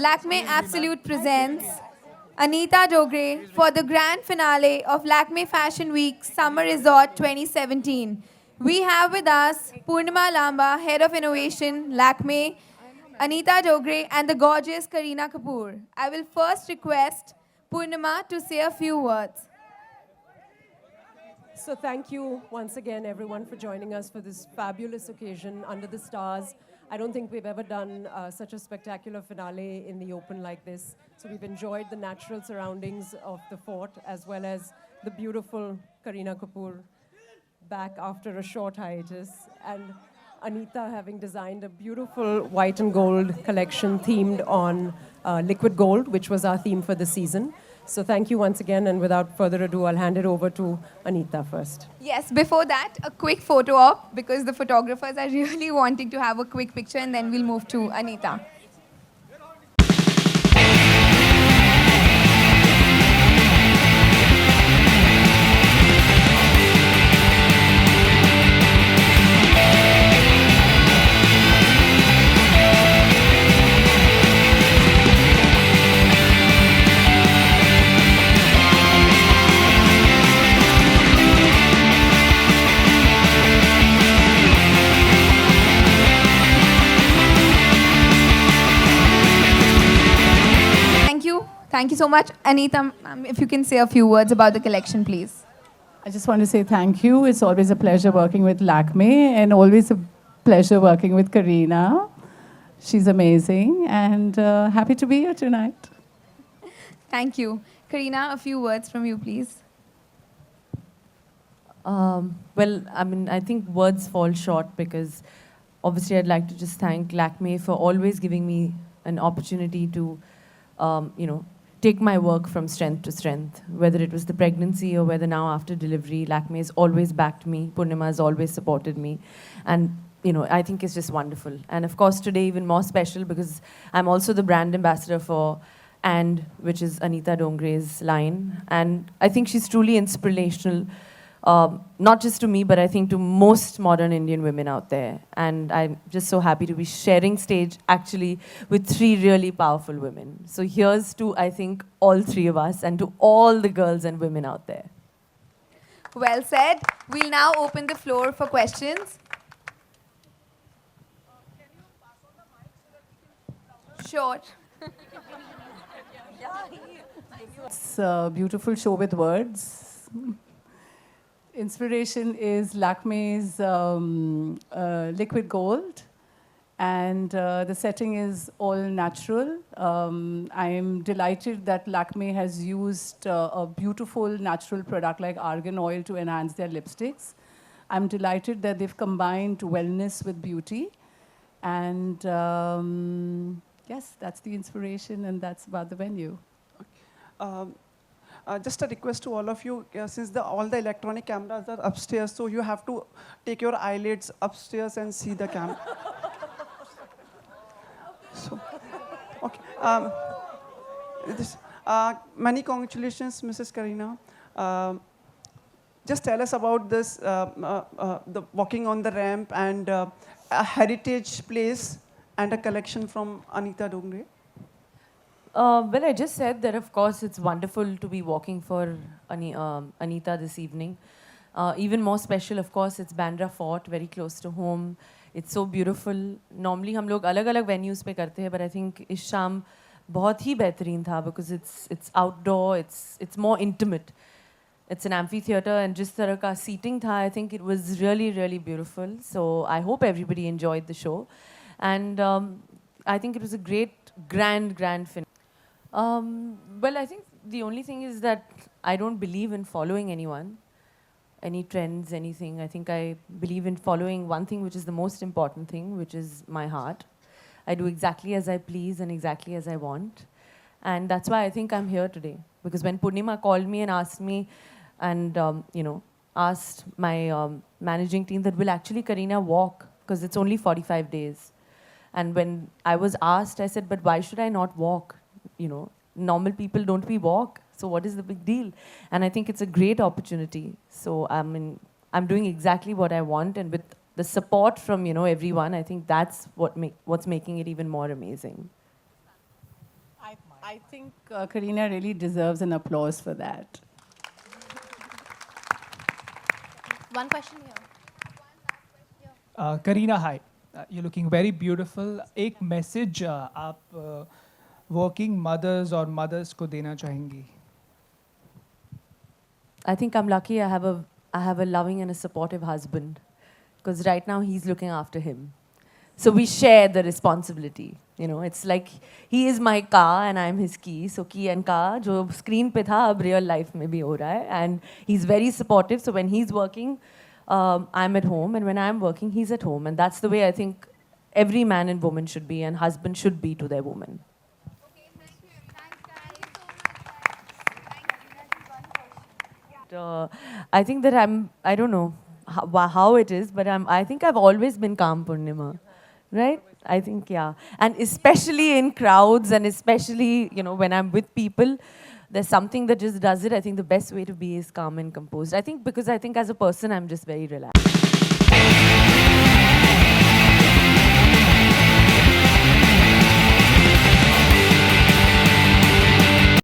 Lakme Absolute presents Anita Dogre for the grand finale of Lakme Fashion Week Summer Resort 2017. We have with us Purnima Lamba, Head of Innovation, Lakme, Anita Dogre, and the gorgeous Kareena Kapoor. I will first request Purnima to say a few words. So thank you once again, everyone, for joining us for this fabulous occasion under the stars. I don't think we've ever done such a spectacular finale in the open like this. So we've enjoyed the natural surroundings of the fort as well as the beautiful Kareena Kapoor back after a short hiatus. And Anita having designed a beautiful white and gold collection themed on liquid gold, which was our theme for the season. So thank you once again, and without further ado, I'll hand it over to Anita first. Yes, before that, a quick photo op because the photographers are really wanting to have a quick picture and then we'll move to Anita. Thank you so much. Anita, ma'am, if you can say a few words about the collection, please. I just want to say thank you. It's always a pleasure working with Lakme and always a pleasure working with Kareena. She's amazing and happy to be here tonight. Thank you. Kareena, a few words from you, please. I think words fall short because obviously I'd like to just thank Lakme for always giving me an opportunity to, take my work from strength to strength, whether it was the pregnancy or whether now after delivery. Lakme has always backed me. Purnima has always supported me. And, I think it's just wonderful. And of course, today even more special because I'm also the brand ambassador for And, which is Anita Dongre's line. And I think she's truly inspirational, not just to me, but I think to most modern Indian women out there. And I'm just so happy to be sharing stage actually with three really powerful women. So here's to, I think, all three of us and to all the girls and women out there. Well said. We'll now open the floor for questions. Sure. It's a beautiful show with words. Inspiration is Lakme's liquid gold, and the setting is all natural. I am delighted that Lakme has used a beautiful natural product like argan oil to enhance their lipsticks. I'm delighted that they've combined wellness with beauty. And yes, that's the inspiration and that's about the venue. Just a request to all of you, since all the electronic cameras are upstairs, so you have to take your eyelids upstairs and see the camera. So, okay. Many congratulations, Mrs. Kareena. Just tell us about this, the walking on the ramp and a heritage place and a collection from Anita Dongre. I just said that, of course, it's wonderful to be walking for Anita this evening. Even more special, of course, it's Bandra Fort, very close to home. It's so beautiful. Normally, हम लोग अलग-अलग venues पे करते हैं, but I think इस शाम बहुत ही बेहतरीन था because it's outdoor, it's more intimate. It's an amphitheater, and जिस तरह का seating था, I think it was really, really beautiful. So I hope everybody enjoyed the show. And I think it was a great, grand finale. I think the only thing is that I don't believe in following anyone, any trends, anything. I think I believe in following one thing, which is the most important thing, which is my heart. I do exactly as I please and exactly as I want. And that's why I think I'm here today. Because when Purnima called me and asked me, and asked my managing team that will actually Kareena walk, because it's only 45 days. And when I was asked, I said, but why should I not walk? Normal people don't we walk? So what is the big deal? And I think it's a great opportunity. So I'm doing exactly what I want, and with the support from everyone, I think that's what's making it even more amazing. I think Karina really deserves an applause for that. One question here. Kareena hi you looking very beautiful एक message आप working mothers और mother's को देना चाहेंगी I think I'm lucky I have a loving and a supportive husband because right now he's looking after him. So we share the responsibility. You know, it's like he is my car and I'm his key. So key and car, जो screen पे था अब real life में भी हो रहा है. And he's very supportive. So when he's working, I'm at home, and when I'm working, he's at home. And that's the way I think every man and woman should be, and husband should be to their woman. I think that I don't know how it is, but I think I've always been calm, Purnima. Right? I think, yeah. And especially in crowds, and especially, you know, when I'm with people, there's something that just does it. I think the best way to be is calm and composed. I think because I think as a person, I'm just very relaxed.